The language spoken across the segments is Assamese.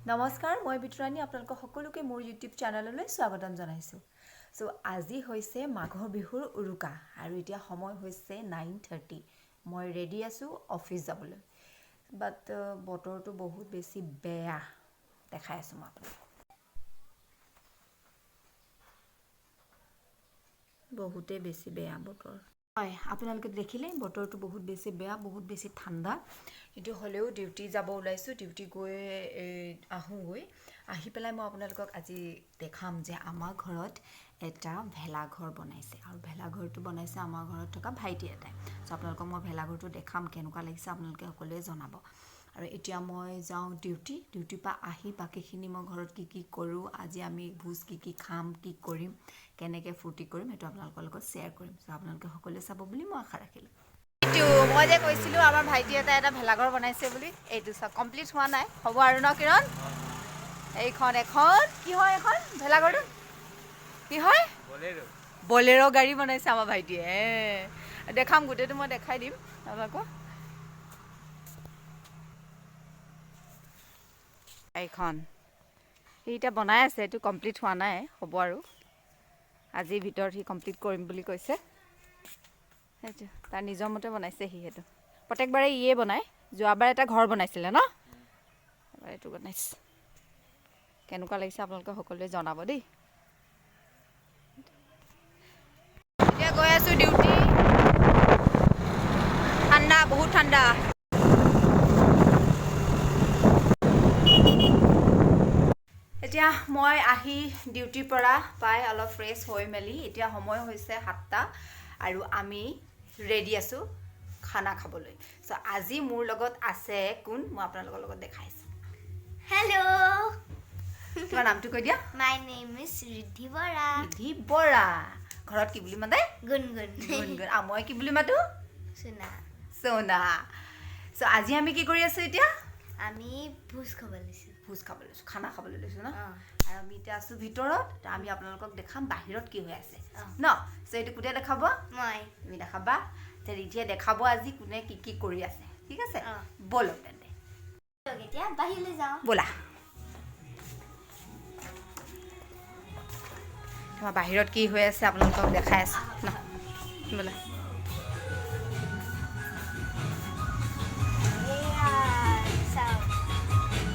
নমস্কাৰ মই বিতৰাণী আপোনালোক সকলোকে মোৰ ইউটিউব চেনেললৈ স্বাগতম জনাইছোঁ। সো আজি হৈছে মাঘৰ বিহুৰ উৰুকা আৰু এতিয়া সময় হৈছে 9:30। মই ৰেডি আছোঁ অফিচ যাবলৈ, বাট বতৰটো বহুত বেছি বেয়া দেখাই আছোঁ মই আপোনালোকক। বহুতেই বেছি বেয়া বতৰ। হয়, আপোনালোকে দেখিলে বতৰটো বহুত বেছি বেয়া, বহুত বেছি ঠাণ্ডা। কিন্তু হ'লেও ডিউটি যাব ওলাইছোঁ, ডিউটি গৈ আহোঁগৈ। আহি পেলাই মই আপোনালোকক আজি দেখাম যে আমাৰ ঘৰত এটা ভেলাঘৰ বনাইছে আৰু ভেলাঘৰটো বনাইছে আমাৰ ঘৰত থকা ভাইটি এটাই। চ' আপোনালোকক মই ভেলাঘৰটো দেখাম, কেনেকুৱা লাগিছে আপোনালোকে সকলোৱে জনাব। আৰু এতিয়া মই যাওঁ ডিউটিৰ পৰা আহি বাকীখিনি মই ঘৰত কি কৰোঁ, আজি আমি ভোজ কি খাম, কি কৰিম, কেনেকৈ ফূৰ্তি কৰিম, সেইটো আপোনালোকৰ লগত শ্বেয়াৰ কৰিম। চ' আপোনালোকে সকলোৱে চাব বুলি মই আশা ৰাখিলোঁ। মই যে কৈছিলোঁ আমাৰ ভাইটি এটা ভেলাঘৰ বনাইছে বুলি, এইটো চাওক কমপ্লিট হোৱা নাই, হ'ব আৰু ন কিৰণ? এখন কি হয় এখন ভেলাঘৰটো কি হয়? বলেৰ' গাড়ী বনাইছে আমাৰ ভাইটিয়ে। দেখাম, গোটেইটো মই দেখাই দিম আপোনালোকক। এইখন সি এতিয়া বনাই আছে, এইটো কমপ্লিট হোৱা নাই, হ'ব আৰু আজিৰ ভিতৰত সি কমপ্লিট কৰিম বুলি কৈছে। সেইটো তাৰ নিজৰ মতে বনাইছে সি, সেইটো প্ৰত্যেকবাৰে ইয়ে বনায়। যোৱাবাৰ এটা ঘৰ বনাইছিলে ন, এবাৰ এইটো বনাইছে। কেনেকুৱা লাগিছে আপোনালোকে সকলোৱে জনাব দেই। এতিয়া গৈ আছোঁ ডিউটি, ঠাণ্ডা, বহুত ঠাণ্ডা। এতিয়া মই আহি ডিউটিৰ পৰা পাই অলপ ফ্ৰেছ হৈ মেলি এতিয়া সময় হৈছে 7টা আৰু আমি ৰেডি আছোঁ খানা খাবলৈ। চ' আজি মোৰ লগত আছে কোন, মই আপোনালোকৰ লগত দেখাইছোঁ। Hello. তোমাৰ নামটো কৈ দিয়া। My name is Riddhi Bora. Riddhi Bora. ঘৰত কি বুলি মাতে? Gungun. গুণগুণ। আৰু মই কি বুলি মাতো? Suna. সোনা। চ' আজি আমি কি কৰি আছোঁ এতিয়া? আমি ভোজ খাব লৈছোঁ। ভোজ খাবলৈ লৈছোঁ, খানা খাবলৈ লৈছোঁ ন। অঁ। আৰু আমি এতিয়া আছোঁ ভিতৰত, আমি আপোনালোকক দেখাম বাহিৰত কি হৈ আছে অঁ। ন। চ' এইটো কোনে দেখাব? মই। তুমি দেখাবা। ৰিদ্ধিয়ে দেখাব আজি কোনে কি কৰি আছে, ঠিক আছে? অঁ। ব'লক তেন্তে, এতিয়া বাহিৰলৈ যাওঁ। ব'লা। তোমাৰ বাহিৰত কি হৈ আছে আপোনালোকক দেখাই আছোঁ ন, ব'লা।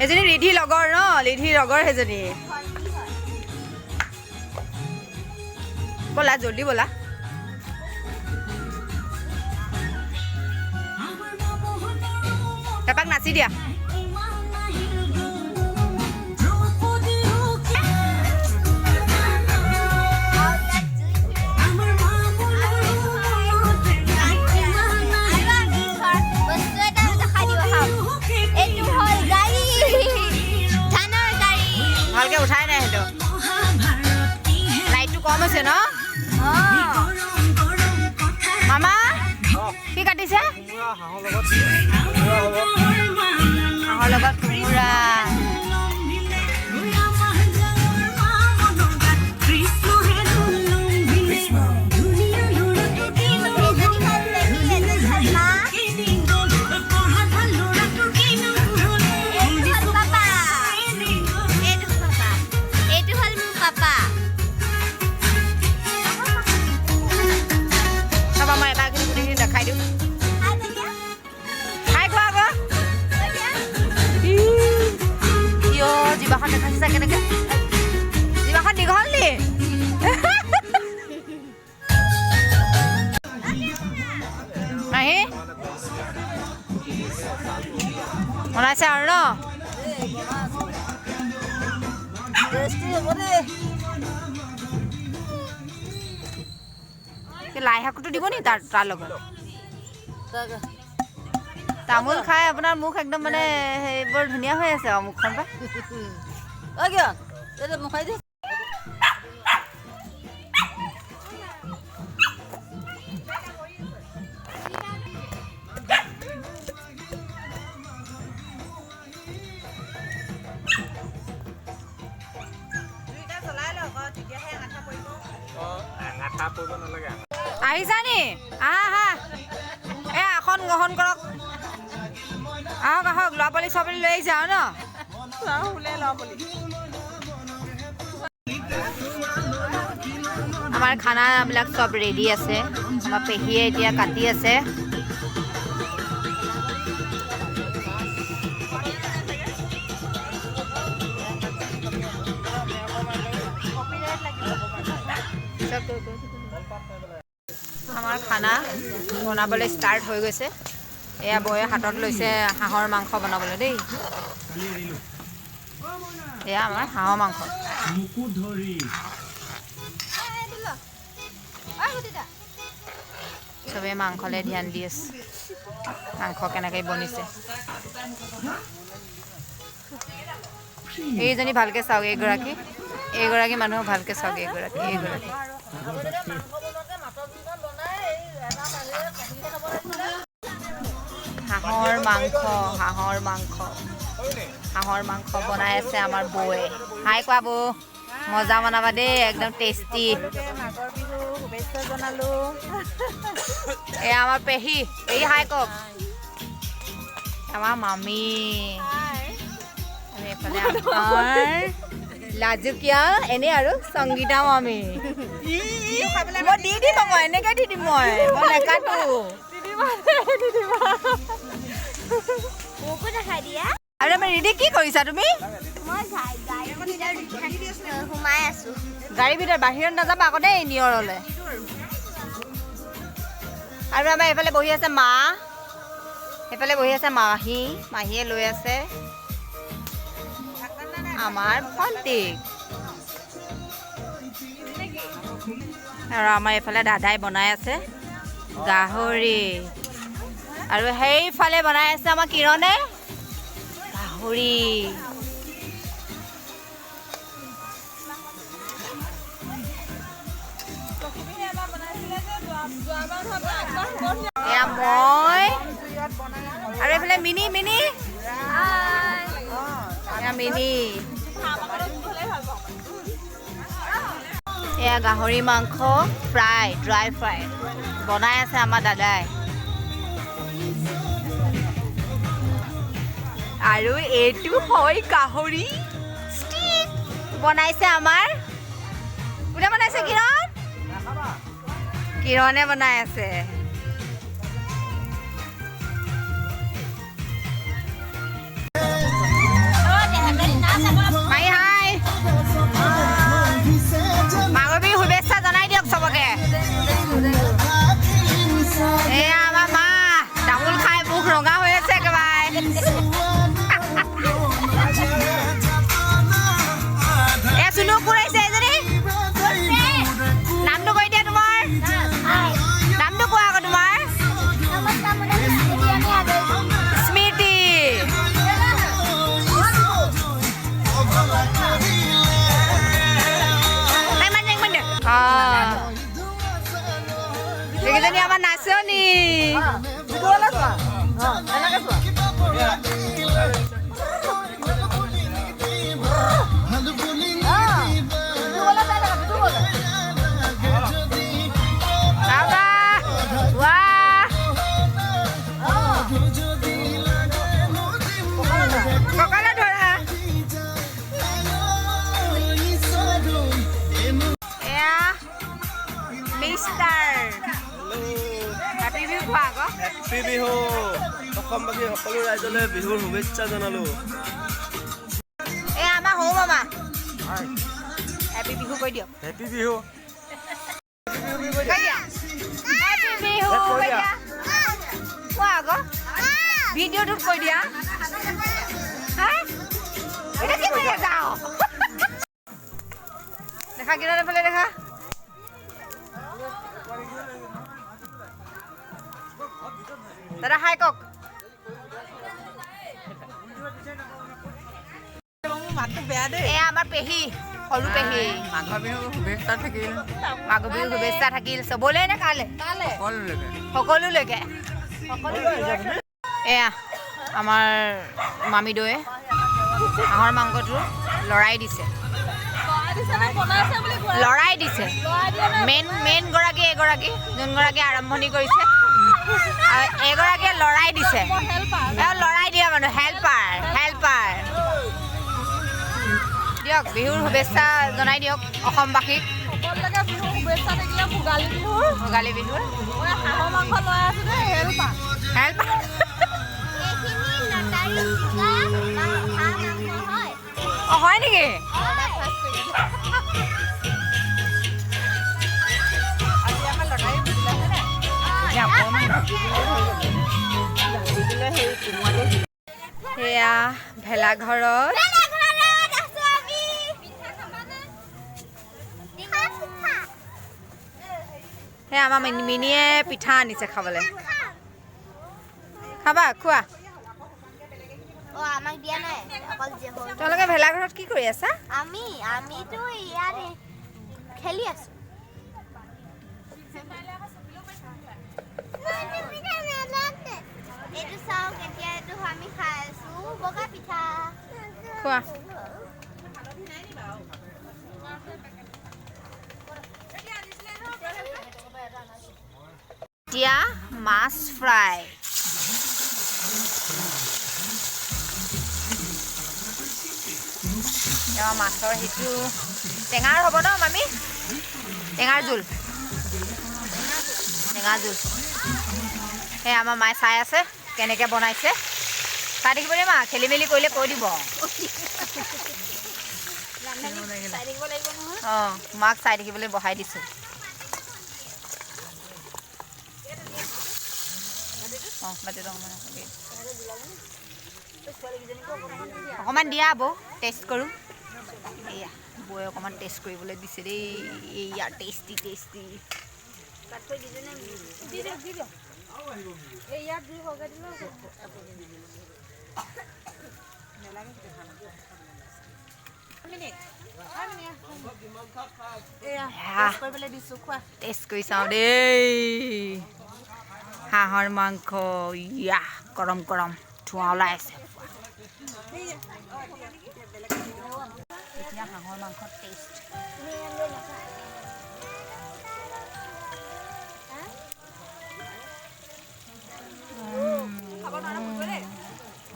এজনী ৰিদ্ধিৰ লগৰ ন, ৰিদ্ধিৰ লগৰ সেইজনী। ব'লা জল্দি ব'লা। এপাক নাচি দিয়া। ভালকে উঠাই নাই সেইটো, লাইটটো কম হৈছে ন। মামা কি কাটিছে? হাঁহৰ লগত কোমোৰা। দেখাই দিওঁ, খাই খোৱা আকৌ। কিয় জিভাখন দেখাইছা কেনেকে? জিভাখন দীঘল নি? আহি বনাইছে আৰু ন। লাই শাকটো দিব নি তাৰ লগত? তামোল খাই আপোনাৰ মুখ একদম মানে বৰ ধুনীয়া হৈ আছে আৰু মুখখন পৰা। আহিছা নি? আহা আসন গ্ৰহণ কৰক। আহক ল'ৰা পোৱালি চব লৈ আহিছে আৰু ন। আমাৰ খানাবিলাক চব ৰেডি আছে আমাৰ পেহীয়ে এতিয়া কাটি আছে আমাৰ খানা বনাবলৈ ষ্টাৰ্ট হৈ গৈছে এয়া বৌয়ে হাতত লৈছে হাঁহৰ মাংস বনাবলৈ দেই এয়া আমাৰ হাঁহৰ মাংস চবেই মাংসলৈ ধ্যান দি আছে মাংস কেনেকৈ বনিছে এইজনী ভালকৈ চাওক এইগৰাকী মানুহ ভালকৈ চাওক এইগৰাকী হাঁহৰ মাংস বনাই আছে আমাৰ বৌয়ে হাই কোৱা বৌ মজা বনাবা দেই একদম টেষ্টি শুভেচ্ছা জনালো এয়া আমাৰ পেহী হাই কওক আমাৰ মামী এইফালে আমাৰ লাজুকীয়া এনেই আৰু সংগীতা মামী মই দি দিম আকৌ এনেকৈ দি দিম মই নেকাটো মোকো দেখাই দিয়া আৰু আমাৰ ৰিদি কি কৰিছা তুমি মই সোমাই আছো গাড়ীৰ ভিতৰত বাহিৰত নাযাবা আকৌ দেই নিয়ৰলৈ আৰু আমাৰ এইফালে বহি আছে মা সেইফালে বহি আছে মাহীয়ে লৈ আছে আমাৰ ভণ্টিক আৰু আমাৰ এইফালে দাদাই বনাই আছে গাহৰি আৰু সেইফালে বনাই আছে আমাৰ কিৰণে গাহৰি এয়া মই আৰু এইফালে মিনি এয়া গাহৰি মাংস ড্ৰাই ফ্ৰাই বনাই আছে আমাৰ দাদাই আৰু এইটো হয় গাহৰি ষ্টিক বনাইছে আমাৰ কোনে বনাইছে কিৰণে বনাই আছে মাই হাই মাঘৰ বিহু শুভেচ্ছা জনাই দিয়ক চবকে এয়া আমাৰ মা তামোল খাই মুখ ৰঙা হৈ আছে একেবাৰে এয়া চুনু ফুৰাইছে এজনী নামটো কৈ দিয়া তোমাৰ নামটো কোৱা আকৌ তোমাৰ স্মৃতি এইকেইজনী আমাৰ নাচনী হেপী বিহু অসমবাসী সকলো ৰাইজলৈ বিহুৰ শুভেচ্ছা জনালো এয়া আমাৰ হৌ মামা হেপী বিহু কৈ দিয়ক হেপী বিহু কোৱা আকৌ ভিডিঅ'টোত কৈ দিয়া দেখা কিনাৰে ফালে দেখা দাদা হাই কক এয়া আমাৰ পেহী সৰু পেহী মাঘৰ বিহু শুভেচ্ছা থাকিল চবলে নে কালে সকলোলৈকে এয়া আমাৰ মামীদৈয়ে হাঁহৰ মাংসটো লৰাই দিছে মেইন গৰাকী এগৰাকী যোনগৰাকী আৰম্ভণি কৰিছে আৰু এগৰাকীয়ে লৰাই দিছে লৰাই দিয়া মানুহ হেল্পাৰ দিয়ক বিহুৰ শুভেচ্ছা জনাই দিয়ক অসমবাসীক সকলোকে বিহু শুভেচ্ছা থাকিলে ভোগালী বিহুৰ ভোগালী বিহুৰ মই হাঁহৰ মাংস লৈ আছো দেই হেল্পা হেল্প এইখিনি লটাৰী টিকা বা হাঁহ মাংস হয় অঁ হয় নেকি আজি আমাৰ লটাৰী বুজিলানে সেয়া ভেলাঘৰত সেয়া আমাৰ মিনিয়ে পিঠা আনিছে খাবলৈ খাবা খোৱা আমাক দিয়া নাই অকল যে হ'ল তোমালোকে ভেলাঘৰত কি কৰি আছা আমিতো ইয়াত খেলি আছো এইটো চাওক এতিয়া এইটো আমি খাই আছো বগা পিঠা খোৱা এতিয়া মাছ ফ্ৰাই মাছৰ সেইটো টেঙাৰ হ'ব ন মামী টেঙাৰ জোল সেই আমাৰ মায়ে চাই আছে কেনেকৈ বনাইছে চাই থাকিব দেই মা খেলি মেলি কৰিলে কৈ দিব অঁ মাক চাই থাকিবলৈ বহাই দিছোঁ অঁ অকণমান দিয়া বৌ টেষ্ট কৰোঁ এয়া বৌয়ে অকণমান টেষ্ট কৰিবলৈ দিছে দেই এয়া টেষ্টি টেষ্ট কৰি চাওঁ দেই হাঁহৰ মাংস ইয়া গৰম গৰম ধোঁৱা ওলাই আছে এতিয়া হাঁহৰ মাংসৰ টেষ্ট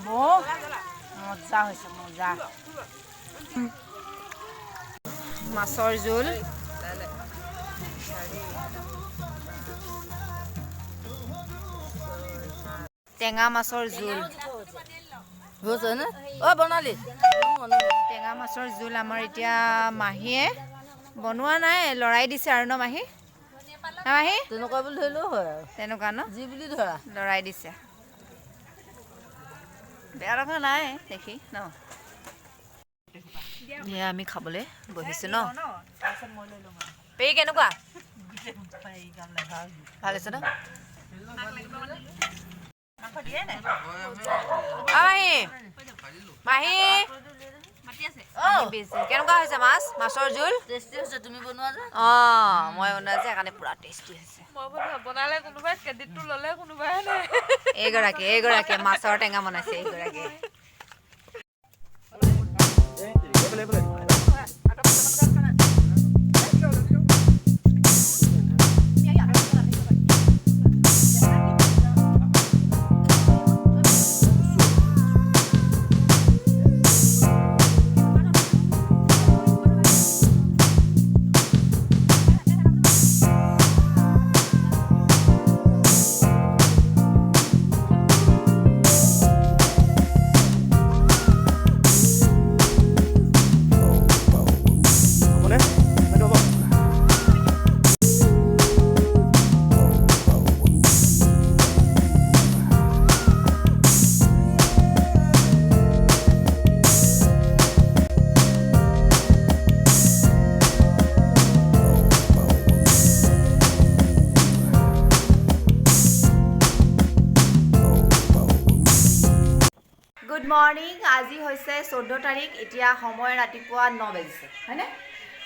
মজা হৈছে মজা মাছৰ জোল টেঙা মাছৰ জোল বনালি টেঙা মাছৰ জোল আমাৰ এতিয়া মাহীয়ে বনোৱা নাই লৰাই দিছে আৰু ন মাহী মাহী তেনেকুৱা বুলি ধৰিলেও হয় আৰু তেনেকুৱা ন যি বুলি ধৰা লৰাই দিছে বেয়া লগা নাই দেখি ন এয়া আমি খাবলৈ বহিছোঁ ন পেৰি কেনেকুৱা ভাল হৈছে ন মাহী কেনেকুৱা হৈছে মাছৰ জোল টেষ্টি হৈছে তুমি বনোৱা যে অঁ মই বনোৱা যে সেইকাৰণে পুৰা টেষ্টি হৈছে বনালে কোনোবাই ক্ৰেডিটটো ল'লে কোনোবাই নাই এইগৰাকীয়ে মাছৰ টেঙা বনাইছে এইগৰাকীয়ে গুড মৰ্ণিং আজি হৈছে 14 তাৰিখ এতিয়া সময় ৰাতিপুৱা 9 বাজিছে হয়নে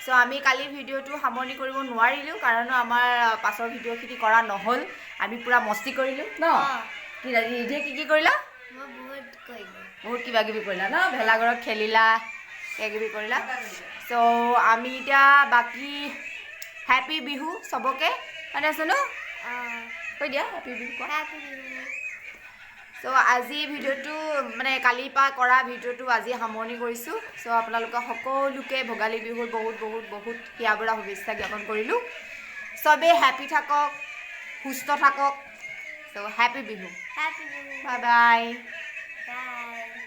চ' আমি কালি ভিডিঅ'টো সামৰণি কৰিব নোৱাৰিলোঁ কাৰণ আমাৰ পাছৰ ভিডিঅ'খিনি কৰা নহ'ল আমি পূৰা মস্তি কৰিলোঁ ন কি ৰিধিয়ে কি কৰিলা বহুত কিবা কিবি কৰিলা ন ভেলাঘৰত খেলিলা কিবা কিবি কৰিলা চ' আমি এতিয়া বাকী হেপী বিহু চবকে মানে আছে ন কৈ দিয়া হেপী বিহু কোৱা চ' আজি ভিডিঅ'টো মানে কালিৰ পৰা কৰা ভিডিঅ'টো আজি সামৰণি কৰিছোঁ চ' আপোনালোকক সকলোকে ভোগালী বিহুৰ বহুত বহুত বহুত হিয়া ভৰা শুভেচ্ছা জ্ঞাপন কৰিলোঁ চবেই হেপী থাকক সুস্থ থাকক চ' happy Bihu Happy New Year. Bye bye Bye.